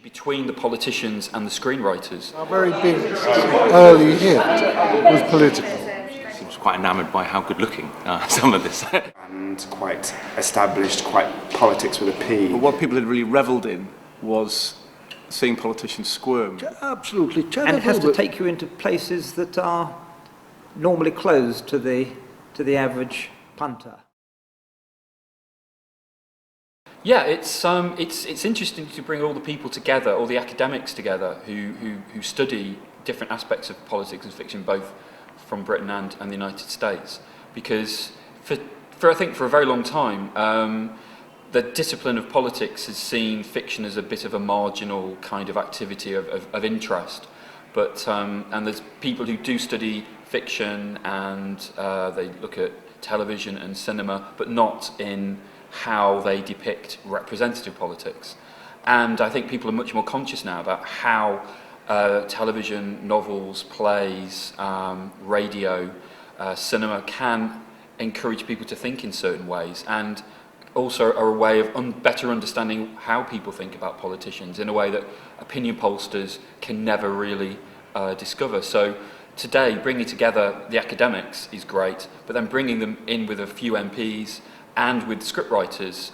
Between the politicians and the screenwriters. Our very big early hit was political. Seems quite enamoured by how good looking some of this. And quite established, quite politics with a P. But what people had really revelled in was seeing politicians squirm. Absolutely terrible. And it has to take you into places that are normally closed to the average punter. Yeah, it's interesting to bring all the people together, all the academics together who study different aspects of politics and fiction, both from Britain and the United States, because I think for a very long time the discipline of politics has seen fiction as a bit of a marginal kind of activity of interest, but and there's people who do study fiction and they look at television and cinema, but not in how they depict representative politics. And I think people are much more conscious now about how television, novels, plays, radio, cinema can encourage people to think in certain ways, and also are a way of better understanding how people think about politicians in a way that opinion pollsters can never really discover. So today, bringing together the academics is great, but then bringing them in with a few MPs and with scriptwriters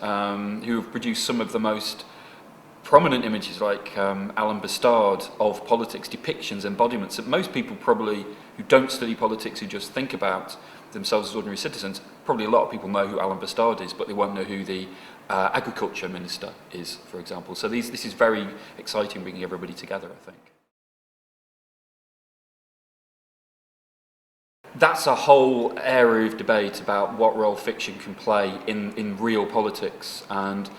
who have produced some of the most prominent images, like Alan Bastard, of politics, depictions, embodiments, that most people probably who don't study politics, who just think about themselves as ordinary citizens, probably a lot of people know who Alan Bastard is, but they won't know who the agriculture minister is, for example. So this is very exciting, bringing everybody together, I think. That's a whole area of debate about what role fiction can play in real politics, and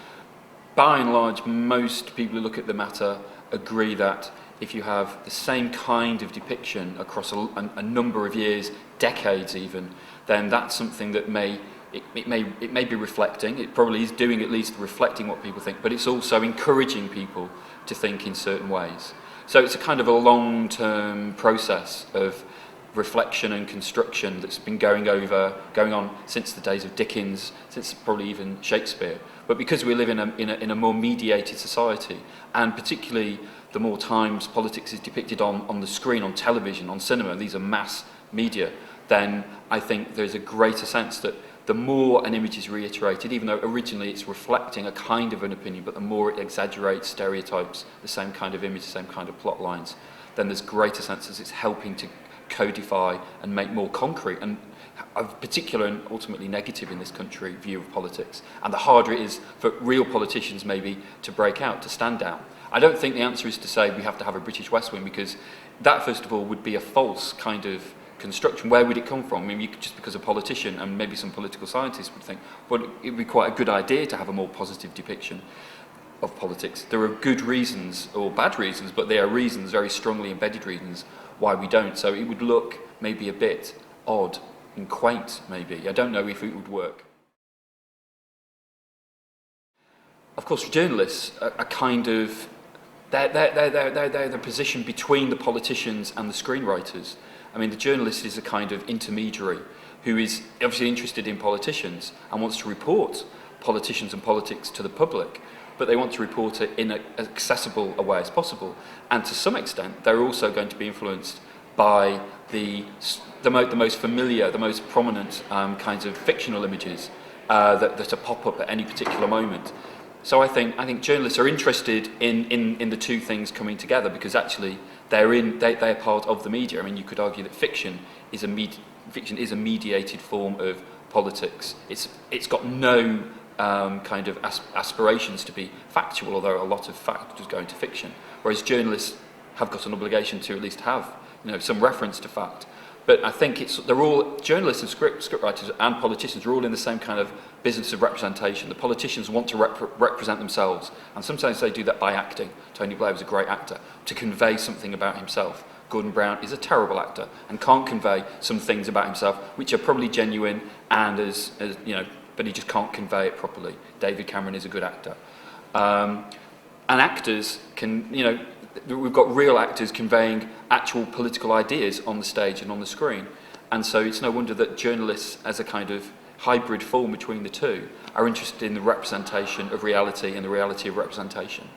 by and large most people who look at the matter agree that if you have the same kind of depiction across a number of years, decades even, then that's something that it may be reflecting, it probably is doing at least reflecting what people think, but it's also encouraging people to think in certain ways. So it's a kind of a long-term process of reflection and construction that's been going on since the days of Dickens, since probably even Shakespeare. But because we live in a more mediated society, and particularly the more times politics is depicted on the screen, on television, on cinema, these are mass media, then I think there's a greater sense that the more an image is reiterated, even though originally it's reflecting a kind of an opinion, but the more it exaggerates, stereotypes, the same kind of image, the same kind of plot lines, then there's greater sense that it's helping to codify and make more concrete and a particular and ultimately negative in this country view of politics. And the harder it is for real politicians maybe to break out, to stand out. I don't think the answer is to say we have to have a British West Wing, because that first of all would be a false kind of construction. Where would it come from? I mean, just because a politician and maybe some political scientists would think, well, it would be quite a good idea to have a more positive depiction of politics. There are good reasons, or bad reasons, but there are reasons, very strongly embedded reasons, why we don't. So it would look maybe a bit odd and quaint, maybe. I don't know if it would work. Of course, journalists are kind of, they're the position between the politicians and the screenwriters. I mean, the journalist is a kind of intermediary who is obviously interested in politicians and wants to report politicians and politics to the public, but they want to report it in as accessible a way as possible. And to some extent, they're also going to be influenced by the most familiar, the most prominent kinds of fictional images that pop up at any particular moment. So I think journalists are interested in the two things coming together, because actually they're part of the media. I mean, you could argue that fiction is a mediated form of politics. It's got no kind of aspirations to be factual, although a lot of fact go into fiction. Whereas journalists have got an obligation to at least have, some reference to fact. But I think they're all, journalists and scriptwriters and politicians are all in the same kind of business of representation. The politicians want to represent themselves, and sometimes they do that by acting. Tony Blair was a great actor, to convey something about himself. Gordon Brown is a terrible actor and can't convey some things about himself which are probably genuine and as but he just can't convey it properly. David Cameron is a good actor. And actors can, we've got real actors conveying actual political ideas on the stage and on the screen. And so it's no wonder that journalists, as a kind of hybrid form between the two, are interested in the representation of reality and the reality of representation.